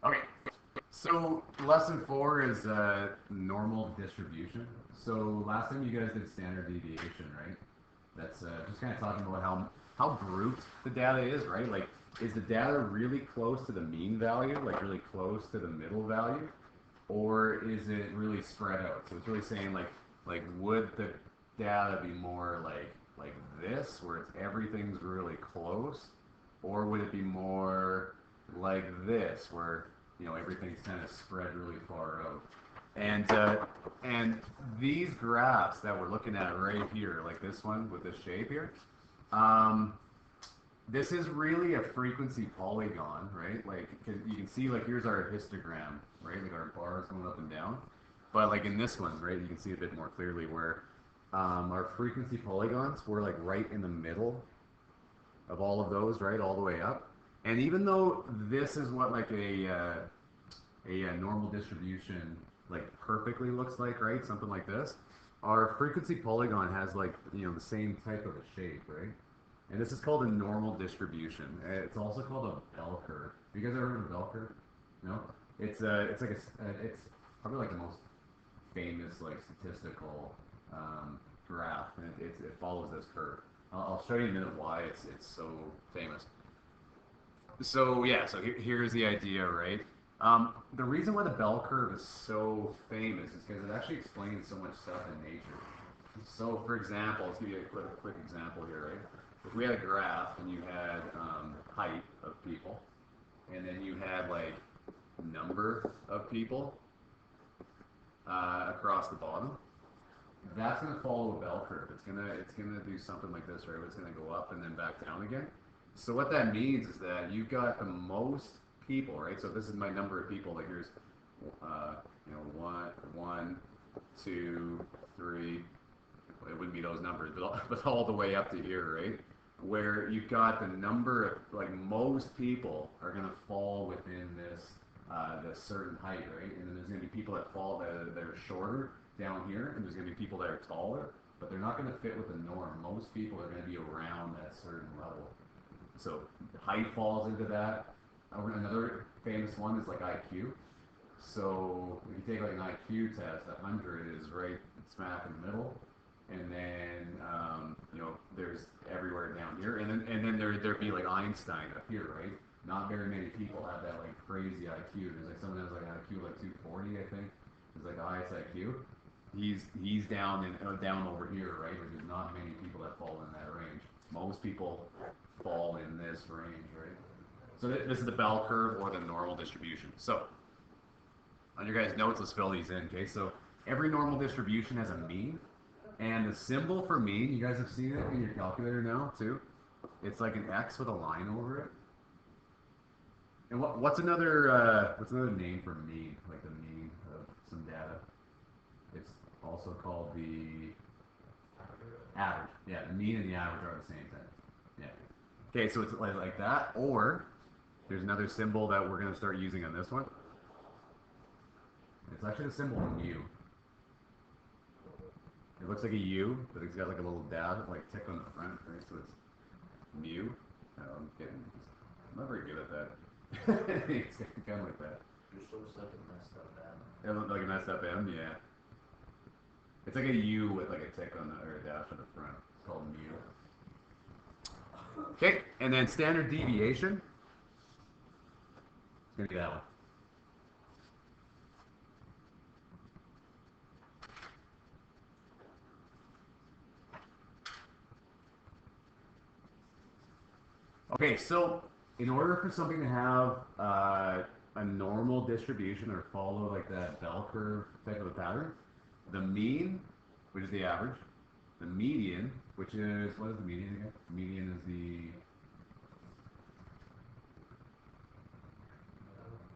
Okay, so lesson four is normal distribution. So last time you guys did standard deviation, right? That's just kind of talking about how grouped the data is, right? Like, is the data really close to the mean value, like really close to the middle value, or is it really spread out? So it's really saying like would the data be more like this, where it's everything's really close, or would it be more like this, where everything's kind of spread really far out? And these graphs that we're looking at right here, like this one with this shape here, um, this is really a frequency polygon, right? Like, 'cause you can see, like, here's our histogram, right? Like our bars going up and down. But like in this one, right, you can see a bit more clearly where our frequency polygons were like right in the middle of all of those, right, all the way up. And even though this is what like a normal distribution like perfectly looks like, right, something like this, our frequency polygon has like the same type of a shape, right? And this is called a normal distribution. It's also called a bell curve. Have you guys ever heard of a bell curve? No. It's like it's probably like the most famous like statistical graph, and it follows this curve. I'll show you in a minute why it's so famous. So yeah, so here's the idea, right? The reason why the bell curve is so famous is because it actually explains so much stuff in nature. So for example, let's give you a quick example here, right? If we had a graph and you had height of people, and then you had like number of people across the bottom, that's going to follow a bell curve. It's gonna do something like this, right? It's going to go up and then back down again. So what that means is that you've got the most people, right? So this is my number of people. Like here's, one, two, three. Well, it wouldn't be those numbers, but all the way up to here, right? Where you've got the number of like most people are going to fall within this certain height, right? And then there's going to be people that fall that are shorter down here, and there's going to be people that are taller, but they're not going to fit with the norm. Most people are going to be around that certain level. So height falls into that. Another famous one is like IQ. So if you take like an IQ test, 100 is right smack in the middle, and then there's everywhere down here, and then there'd be like Einstein up here, right? Not very many people have that like crazy IQ. There's like someone has like IQ like 240, I think. Is like the highest IQ. He's down down over here, right? Like there's not many people that fall in that range. Most people fall in this range, right? So this is the bell curve or the normal distribution. So on your guys' notes, let's fill these in. Okay, so every normal distribution has a mean, and the symbol for mean, you guys have seen it in your calculator now too. It's like an X with a line over it. And what's another name for mean? Like the mean of some data. It's also called the average. Yeah, the mean and the average are the same thing. Yeah. Okay, so it's like that, or there's another symbol that we're going to start using on this one. It's actually the symbol mu. It looks like a U, but it's got like a little dab, like tick on the front, right? So it's mu. I'm not very good at that. It's kind of like that. You're so stuck in messed up that. It looks like a messed up M, yeah. It's like a U with like a tick on the or a dash on the front. It's called mu. Okay, and then standard deviation. It's gonna be that one. Okay, so in order for something to have a normal distribution or follow like that bell curve type of a pattern, the mean, which is the average, the median, which is what is the median again? The median is the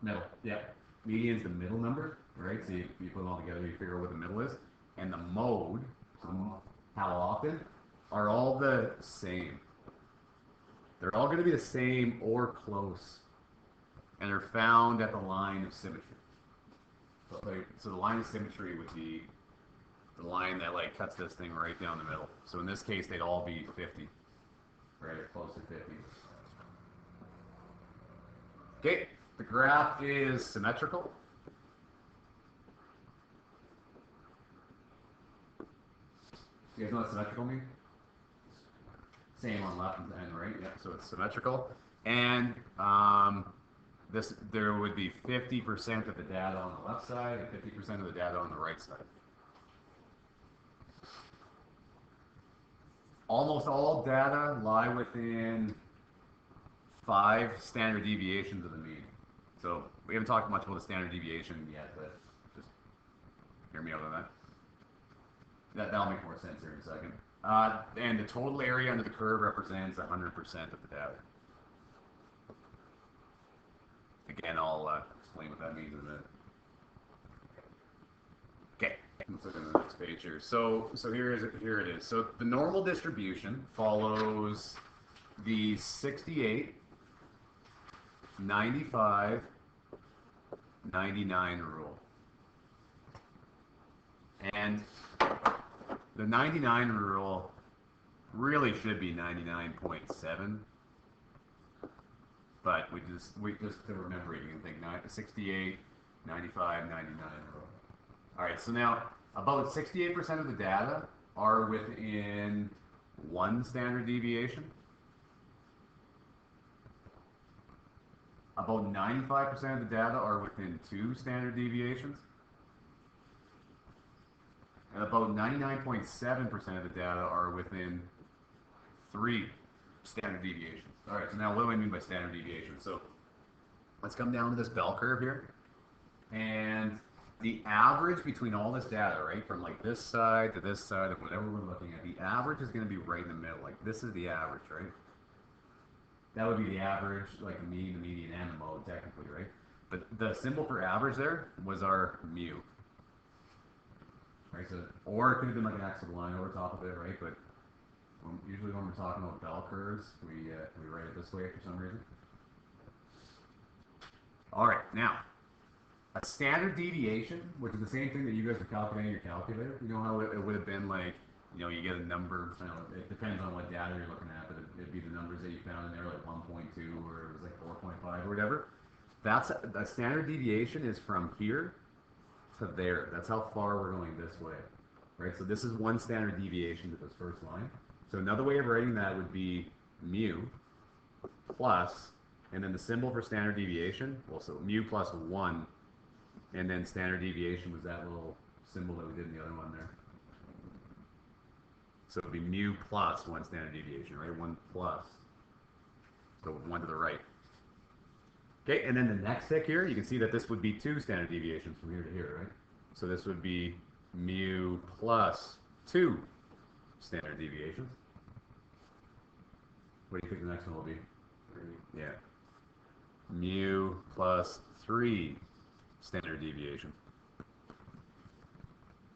middle. Yeah, median is the middle number, right? So you put them all together, you figure out what the middle is, and the mode, so how often, are all the same. They're all going to be the same or close, and they're found at the line of symmetry. So the line of symmetry would be the line that like cuts this thing right down the middle. So in this case, they'd all be 50, right? Close to 50. Okay. the graph is symmetrical. You guys know what symmetrical means? Same on left and right. Yep. So it's symmetrical, and there would be 50% of the data on the left side and 50% of the data on the right side. Almost all data lie within 5 standard deviations of the mean. So we haven't talked much about the standard deviation yet, but just hear me out on that. That'll make more sense here in a second. And the total area under the curve represents 100% of the data. Again, I'll explain what that means in a minute. Okay, let's look at the next page here. So here it is. So the normal distribution follows the 68, 95, 99 rule. And the 99 rule really should be 99.7, but we just to remember it, you can think 68, 95, 99 rule. All right, so now about 68% of the data are within 1 standard deviation. About 95% of the data are within 2 standard deviations. And about 99.7% of the data are within 3 standard deviations. All right, so now what do I mean by standard deviation? So let's come down to this bell curve here. And the average between all this data, right, from like this side to this side of whatever we're looking at, the average is going to be right in the middle. Like this is the average, right? That would be the average, like the mean, the median, and the mode, technically, right? But the symbol for average there was our mu. Right, so, or it could have been like an X line over top of it, right? But usually when we're talking about bell curves, we write it this way for some reason. All right, now, a standard deviation, which is the same thing that you guys are calculating in your calculator. You know how it would have been like, you know, you get a number, you know, it depends on what data you're looking at, but it'd be the numbers that you found in there, like 1.2 or it was like 4.5 or whatever. That's a standard deviation is from here to there. That's how far we're going this way, right? So this is 1 standard deviation to this first line. So another way of writing that would be mu plus, and then the symbol for standard deviation, well, so mu plus 1, and then standard deviation was that little symbol that we did in the other one there. So it would be mu plus 1 standard deviation, right? 1 plus, so 1 to the right. Okay, and then the next tick here, you can see that this would be 2 standard deviations from here to here, right? So this would be mu plus 2 standard deviations. What do you think the next one will be? 3. Yeah. Mu plus 3 standard deviations.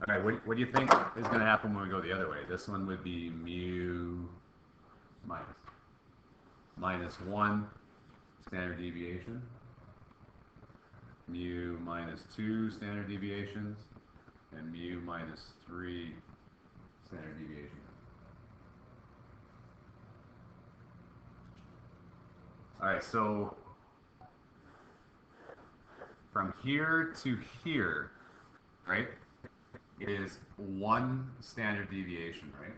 All right, what do you think is going to happen when we go the other way? This one would be mu minus 1 standard deviation, mu minus 2 standard deviations, and mu minus 3 standard deviations. All right, so from here to here, right, is 1 standard deviation, right?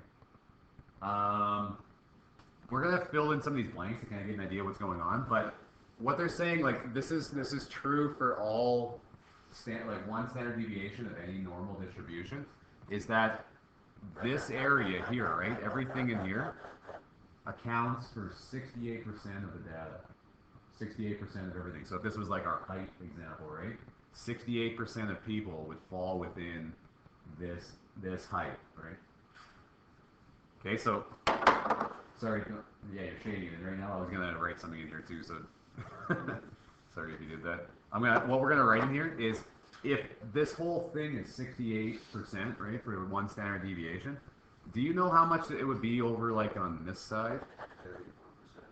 We're gonna fill in some of these blanks to kind of get an idea of what's going on, but what they're saying, like this is true for all like 1 standard deviation of any normal distribution, is that this area here, right, everything in here accounts for 68% of the data, 68% of everything. So if this was like our height example, right, 68% of people would fall within this height, right? Okay, so sorry, yeah, you're shading it right now. I was gonna write something in here too, so sorry if you did that. What we're gonna write in here is if this whole thing is 68%, right, for 1 standard deviation, do you know how much it would be over like on this side?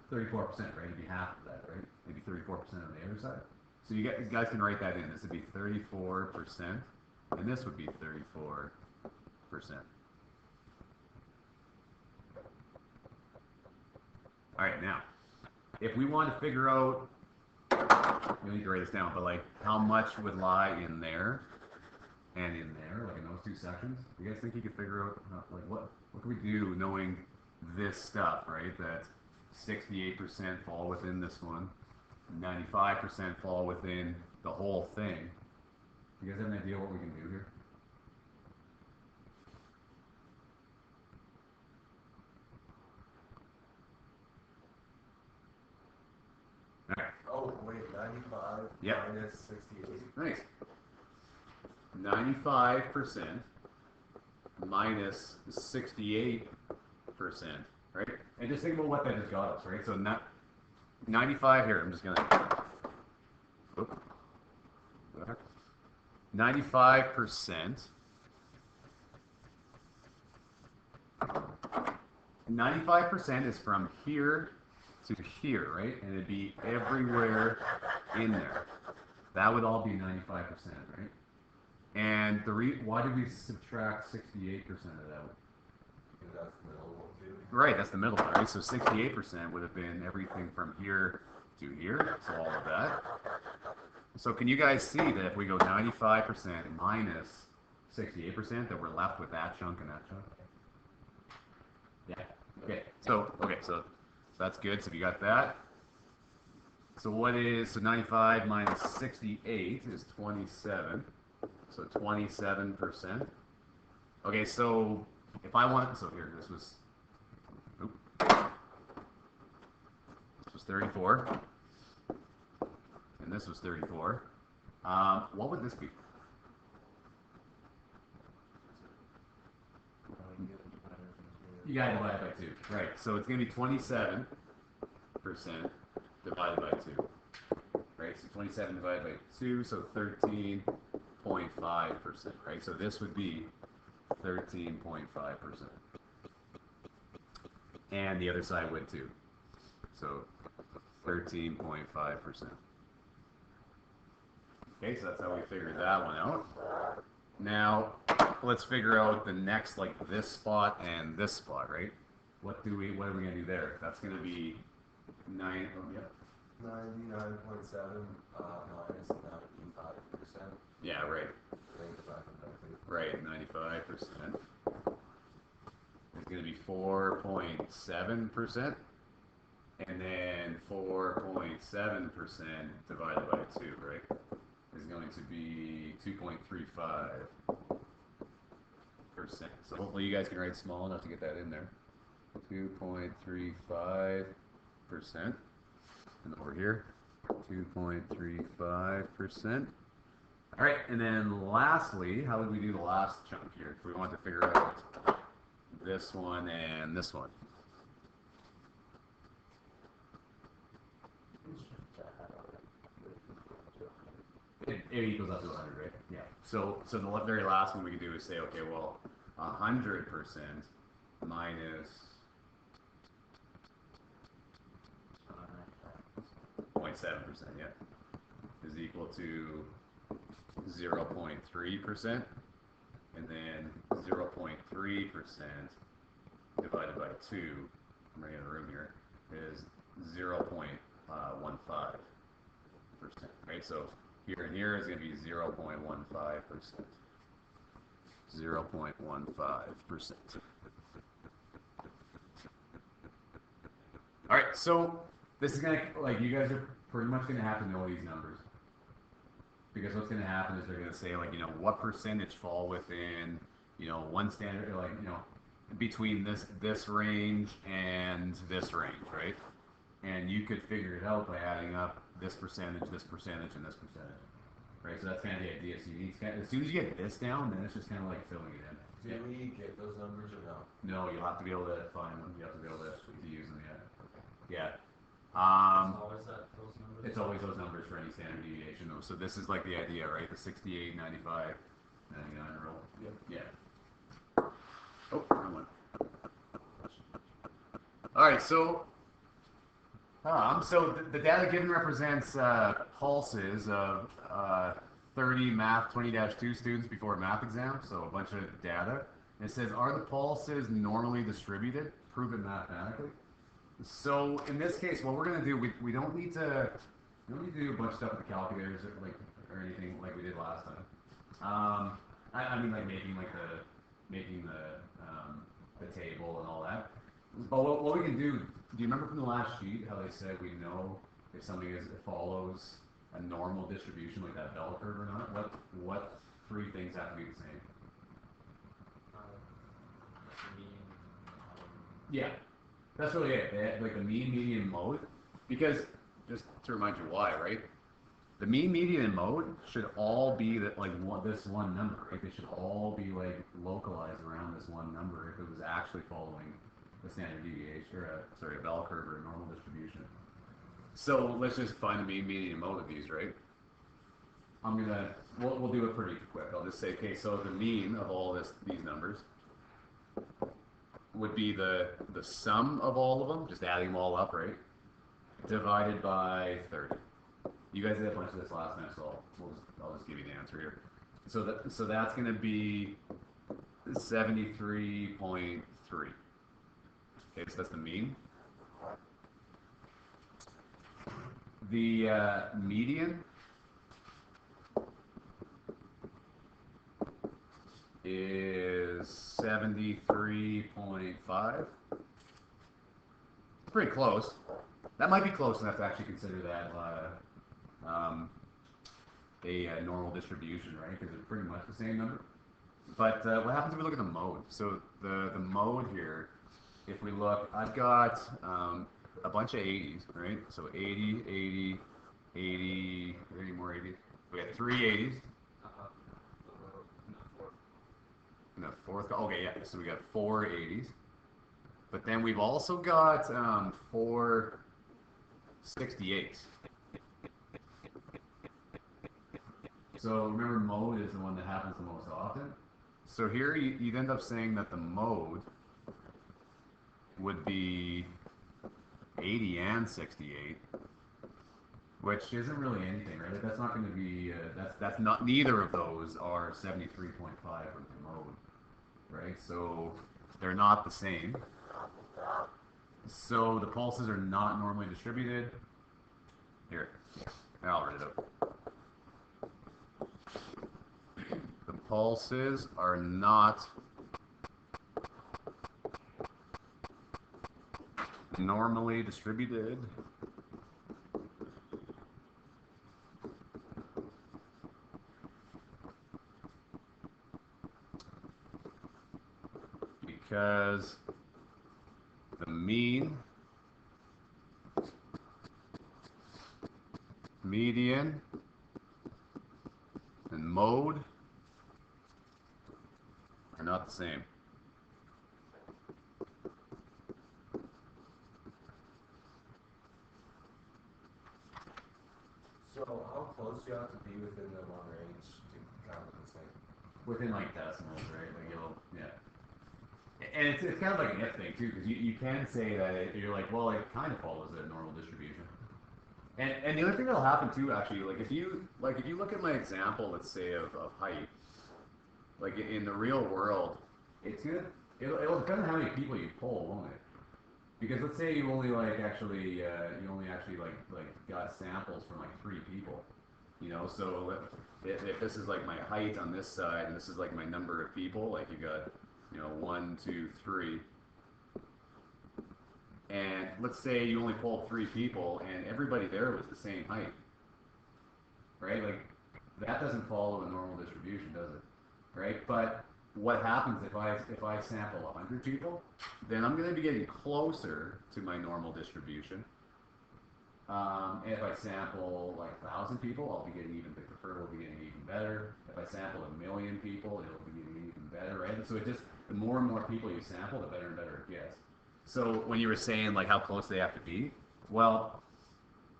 34%, right? It'd be half of that, right? Maybe 34% on the other side. So you guys can write that in. This would be 34%, and this would be 34%. All right, now, if we want to figure out You need to write this down, but like how much would lie in there and in there, like in those two sections? You guys think you could figure out like what can we do knowing this stuff, right? That 68% fall within this one, 95% fall within the whole thing. You guys have an idea what we can do here? Oh, wait, 95 Yep. minus 68. Nice. 95% minus 68%, right? And just think about what that just got us, right? So not 95 here. I'm just gonna. Oop. 95%. 95% is from here to here, right? And it'd be everywhere in there. That would all be 95%, right? And why did we subtract 68% of that? Because that's the middle one, too. Right, that's the middle part, right? So 68% would have been everything from here to here, so all of that. So can you guys see that if we go 95% minus 68%, that we're left with that chunk and that chunk? Yeah. Okay, so that's good. So if you got that. So 95 minus 68 is 27. So 27%. Okay, so if I want, so here, this was 34. And this was 34. What would this be? You gotta divide it by 2. Right, so it's gonna be 27% divided by 2. Right, so 27 divided by 2, so 13.5%, right? So this would be 13.5%. And the other side would too. So 13.5%. Okay, so that's how we figured that one out. Now, let's figure out the next, like this spot and this spot, right? What are we gonna do there? That's gonna be 9. Oh, yep. 99.7 minus 95%. Yeah, right. Right, 95%. It's gonna be 4.7%, and then 4.7% divided by 2, right? Is going to be 2.35%. So hopefully you guys can write small enough to get that in there. 2.35%. And over here, 2.35%. All right, and then lastly, how would we do the last chunk here if we want to figure out this one and this one? It equals up to 100, right? Yeah. So the very last one we can do is say, okay, well, 100% minus 0.7%, yeah, is equal to 0.3%, and then 0.3% divided by 2, I'm running out of room here, is 0.15%, right? So here and here is going to be 0.15%. 0.15%. All right, so this is gonna, like, you guys are pretty much gonna have to know these numbers, because what's gonna happen is they're gonna say, like, what percentage fall within, one standard, like, between this range and this range, right? And you could figure it out by adding up this percentage, and this percentage, right? So that's kind of the idea. So you need as soon as you get this down, then it's just kind of like filling it in. Do we get those numbers or no? No, you'll have to be able to find them. You have to be able to use them. Yeah. It's always those numbers for any standard deviation. So this is like the idea, right? The 68, 95, 99 rule. Yep. Yeah. Oh, wrong one. All right, so the data given represents pulses of 30 Math 20-2 students before a math exam, so a bunch of data. And it says, are the pulses normally distributed? Prove it mathematically. So in this case, what we're going to do, we don't need to You don't need to do a bunch of stuff with the calculators or anything like we did last time. I mean like making the table and all that. But what we can do you remember from the last sheet how they said we know if something follows a normal distribution like that bell curve or not? What three things have to be the same? Mean, Yeah, that's really it. They had, like the mean, median, mode. Because just to remind you why, right? The mean, median, and mode should all be this one number, right? They should all be like localized around this one number if it was actually following the standard deviation or a bell curve or a normal distribution. So let's just find the mean, median, and mode of these, right? We'll do it pretty quick. I'll just say, okay, so the mean of all these numbers would be the sum of all of them, just adding them all up, right? Divided by 30. You guys did a bunch of this last time, so I'll just give you the answer here. So that's going to be 73.3. Okay, so that's the mean. The median is 73.5. Pretty close. That might be close enough to actually consider that a normal distribution, right? Because it's pretty much the same number. But what happens if we look at the mode? So the mode here, if we look, I've got a bunch of 80s, right? So 80, 80, 80, are there any more 80s? We got 3 80s. In the fourth, okay, yeah, so we got 4 80s. But then we've also got 4 68s. So remember, mode is the one that happens the most often. So here you'd end up saying that the mode would be 80 and 68, which isn't really anything, right? Like that's not going to be, that's not, neither of those are 73.5 for the mode, right? So they're not the same. So the pulses are not normally distributed. Here, I'll read it out. The pulses are not normally distributed because the mean, median, and mode are not the same. So how close do you have to be within the long range to count it the same? Within like decimals, right? Like yeah. And it's kind of like an if thing too, because you can say that you're like, well, it kind of follows a normal distribution. And the other thing that'll happen too, actually, like if you look at my example, let's say of height, like in the real world, it'll depend on how many people you pull, won't it? Because let's say you only actually got samples from like 3 people, you know. So if this is like my height on this side and this is like my number of people, like you got 1, 2, 3. And let's say you only pulled 3 people and everybody there was the same height, right? Like that doesn't follow a normal distribution, does it? Right? But what happens if I sample 100 people? Then I'm going to be getting closer to my normal distribution. And if I sample like 1,000 people, I'll be getting the curve will be getting even better. If I sample 1,000,000 people, it'll be getting even better, right? And so the more and more people you sample, the better and better it gets. So when you were saying like how close they have to be, well,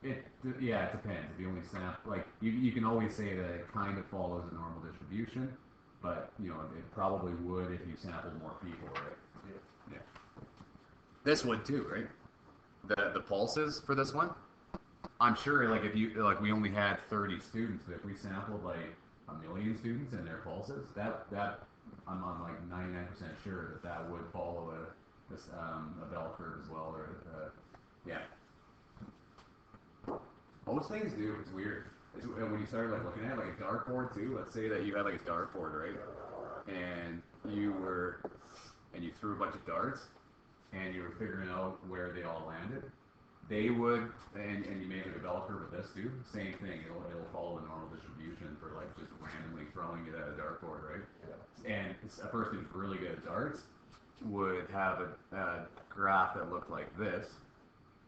it depends. If you only sample, like you can always say that it kind of follows a normal distribution, but it probably would if you sampled more people, right? Yeah. This would too, right? The pulses for this one, I'm sure like if you like we only had 30 students, but if we sampled like 1,000,000 students and their pulses, that I'm like 99% sure that would follow a bell curve as well, or yeah. Most things do. It's weird. It's, when you start like looking at it, like a dartboard too. Let's say that you had like a dartboard, right? And you threw a bunch of darts, and you were figuring out where they all landed. They would, and you made a developer with this too. Same thing. It'll follow a normal distribution for like just randomly throwing it at a dartboard, right? And a person who's really good at darts would have a graph that looked like this,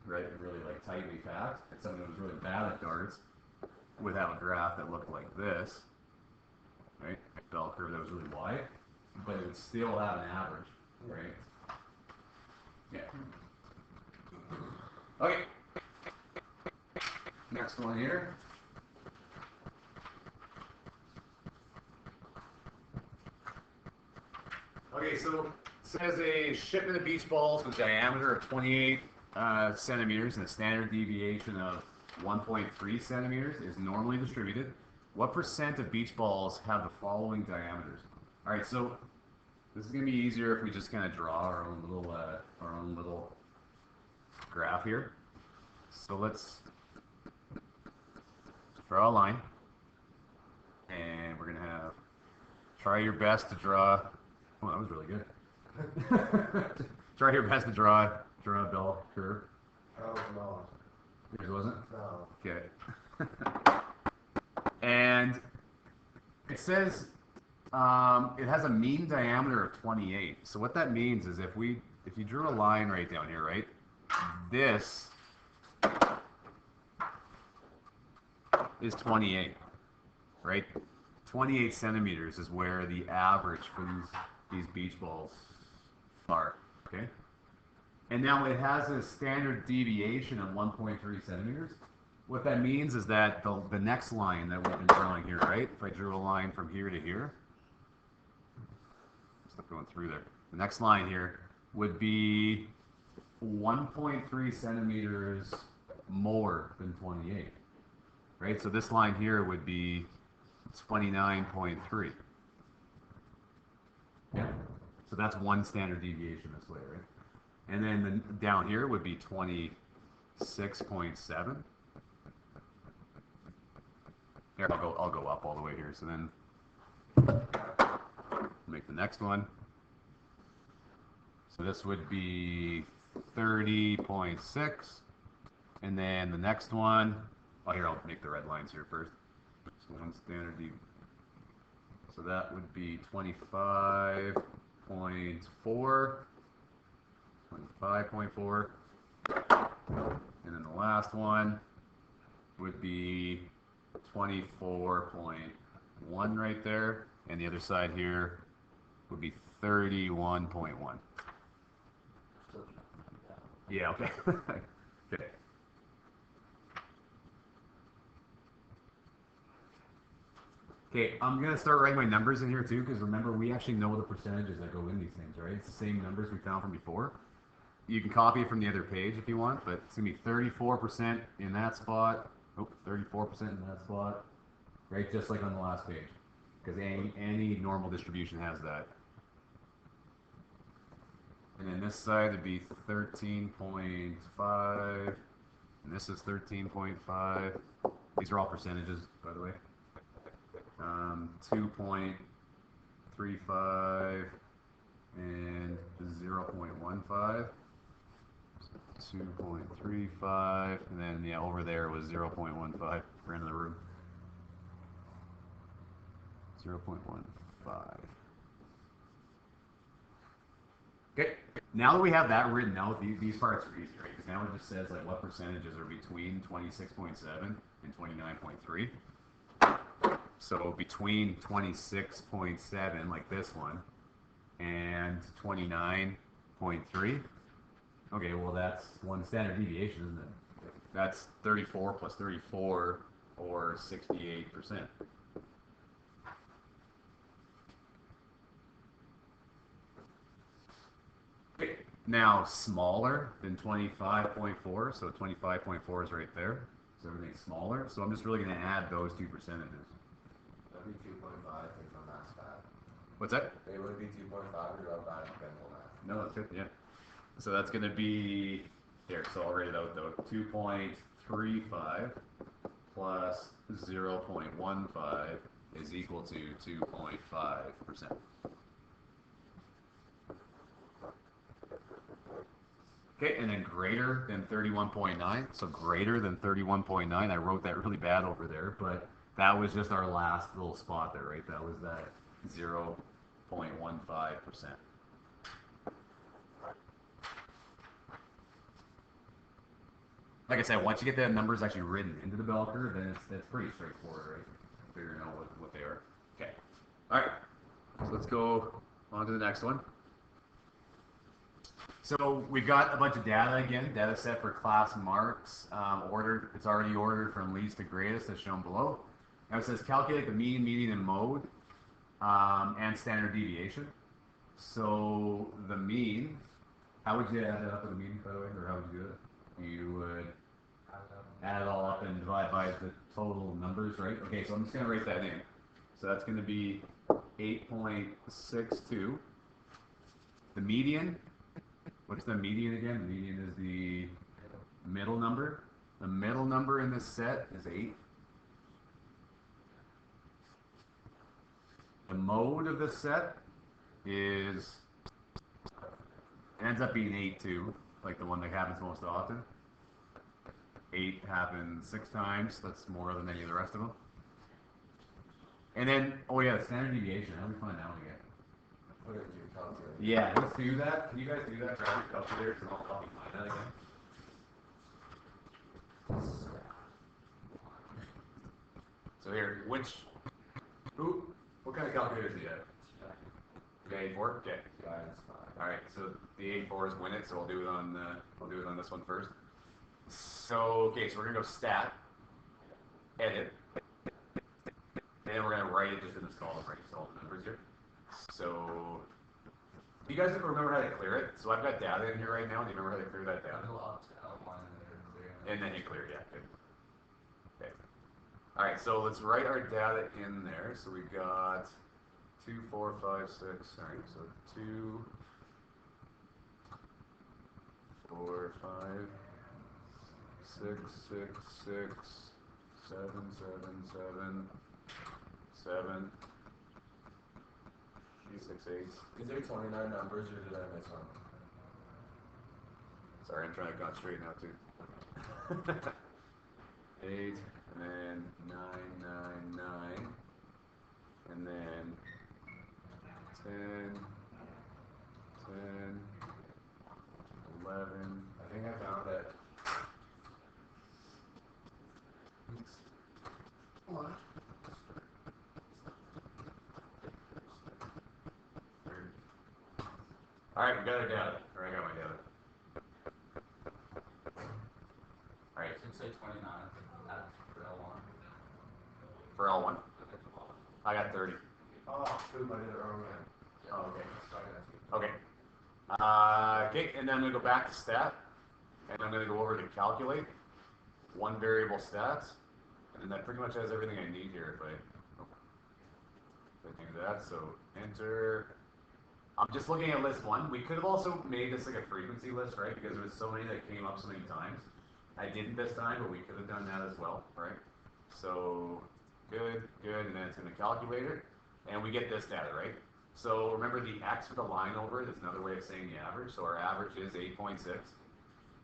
right? Really like tightly packed. And someone who was really bad at darts would have a graph that looked like this, right? A bell curve that was really wide, but it would still have an average, right? Yeah. Okay. Next one here. Okay, so it says a shipment of beach balls with diameter of 28 centimeters and a standard deviation of 1.3 centimeters is normally distributed. What percent of beach balls have the following diameters? All right, so this is going to be easier if we just kind of draw our own little graph here. So let's draw a line, and we're going to have try your best to draw. Oh, that was really good. Try your best to draw a bell curve. Oh, no. Yours wasn't? No. Okay. And it says it has a mean diameter of 28. So what that means is if you drew a line right down here, right? This is 28, right? 28 centimeters is where the average for these beach balls are, okay? And now it has a standard deviation of 1.3 centimeters. What that means is that the next line that we've been drawing here, right? If I drew a line from here to here, stuff going through there. The next line here would be 1.3 centimeters more than 28, right? So this line here would be 29.3. Yeah. So that's one standard deviation this way, right? And then down here would be 26.7. Here, I'll go up all the way here. So then make the next one. So this would be 30.6. And then the next one, oh, here, I'll make the red lines here first. So one standard deviation. So that would be 25.4. 25.4. And then the last one would be 24.1 right there. And the other side here would be 31.1. Yeah, okay. Okay. Okay, I'm going to start writing my numbers in here too, because remember, we actually know the percentages that go in these things, right? It's the same numbers we found from before. You can copy it from the other page if you want, but it's going to be 34% in that spot. Oh, 34% in that spot, right? Just like on the last page, because any normal distribution has that. And then this side would be 13.5, and this is 13.5. These are all percentages, by the way. 2.35 and 0.15. 2.35, and then yeah, over there was 0.15 for end of the room. 0.15. Okay, now that we have that written out, these parts are easy, right? Because now it just says like what percentages are between 26.7 and 29.3. So between 26.7, like this one, and 29.3. Okay, well that's one standard deviation, isn't it? That's 34 plus 34, or 68%. Okay. Now smaller than 25.4, so 25.4 is right there. So everything's smaller. So I'm just really going to add those two percentages. That'd be 2.5 if I'm not bad. What's that? It would be 2.5 or about bad pencil math. No, that's good. Yeah. So that's going to be here. So I'll write it out though. 2.35 0.35 plus 0.15 is equal to 2.5%. Okay, and then greater than 31.9. So greater than 31.9. I wrote that really bad over there, but that was just our last little spot there, right? That was that 0.15%. Like I said, once you get the numbers actually written into the bell curve, then that's pretty straightforward, right? Figuring out what they are. Okay. All right. So let's go on to the next one. So we've got a bunch of data again, data set for class marks, ordered. It's already ordered from least to greatest as shown below. Now it says calculate the mean, median, and mode, and standard deviation. So the mean, how would you add it up with the mean, by the way, or how would you do it? You would add it all up and divide by the total numbers, right? Okay, so I'm just gonna write that in. So that's gonna be 8.62. The median, what's the median again? The median is the middle number. The middle number in this set is 8. The mode of this set ends up being 8 too, like the one that happens most often. 8 happens 6 times. That's more than any of the rest of them. And then, oh yeah, the standard deviation. How do we find that one again? Put it into your calculator. Yeah, let's do that. Can you guys do that? Grab your calculators and I'll help you find that again. So here, what kind of calculators do you have? Okay, 4. Okay. All right, so the 84s win it. So we'll do it on this one first. So okay, so we're gonna go stat, edit, and then we're gonna write it just in this column, right? So all the numbers here. So you guys remember how to clear it? So I've got data in here right now. Do you remember how to clear that data? And then you clear, yeah. Good. Okay. All right, so let's write our data in there. So we've got 2, 4, 5, 6. All right, so 2, 4, 5, 6, 6, 6, 7, 7, 7, 7, 6, 8. Is there 29 numbers or did I miss one? Sorry, I'm trying to concentrate now too. 8, and then 9, 9, 9, and then 10, 10, 11. I think I found it. What? All right, we got our data. Or I got my data. All right, It should say 29 for L1. for L1, I got 30. Oh, shoot, I did it wrong again. Oh, okay. Sorry, Okay. Okay, and then I'm going to go back to stat, and I'm going to go over to calculate, one variable stats, and that pretty much has everything I need here if I do that. So enter. I'm just looking at list 1. We could have also made this like a frequency list, right? Because there was so many that came up so many times. I didn't this time, but we could have done that as well, right? So good, and then it's going to calculate it, and we get this data, right? So remember the X with a line over it is another way of saying the average. So our average is 8.6.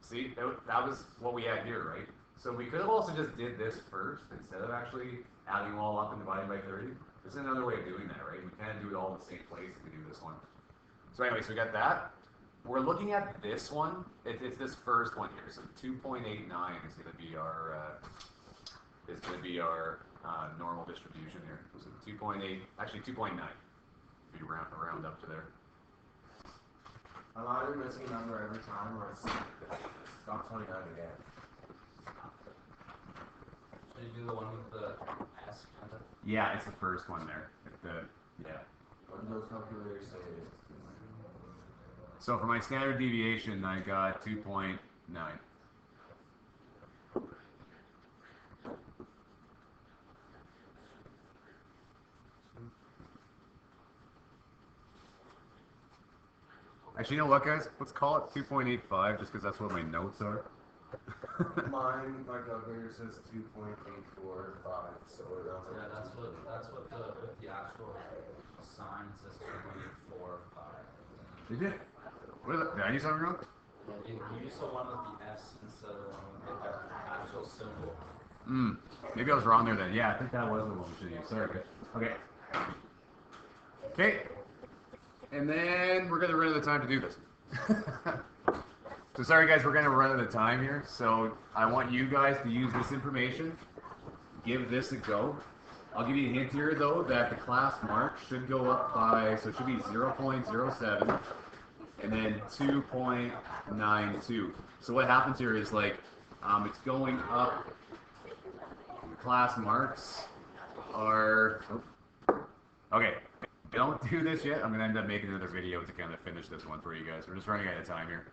See, that was what we had here, right? So we could have also just did this first instead of actually adding them all up and dividing by 30. This is another way of doing that, right? We can't do it all in the same place if we do this one. So anyway, so we got that. We're looking at this one. It's this first one here. So 2.89 is going to be our normal distribution here. So 2.8, actually 2.9. If you round up to there. I'm either missing a number every time or it's got 29 again. Should you do the one with the S kind of? Yeah, it's the first one there. Yeah. What do those calculators say it is? So for my standard deviation, I got 2.9. Actually, you know what, guys? Let's call it 2.85 just because that's what my notes are. Mine, my calculator says 2.845, so around Yeah, that's what with the actual sign says 2.845. Did you? What is that? Did I do something wrong? You use the one with the S instead of the one with the actual symbol. Maybe I was wrong there then. Yeah, I think that was the one we should use. Sorry. Okay. Okay. And then we're gonna run out of time to do this. So sorry guys, we're gonna run out of time here. So I want you guys to use this information. Give this a go. I'll give you a hint here though that the class mark should go up by, so it should be 0.07 and then 2.92. So what happens here is like it's going up. Class marks are okay. Don't do this yet. I'm gonna end up making another video to kind of finish this one for you guys. We're just running out of time here.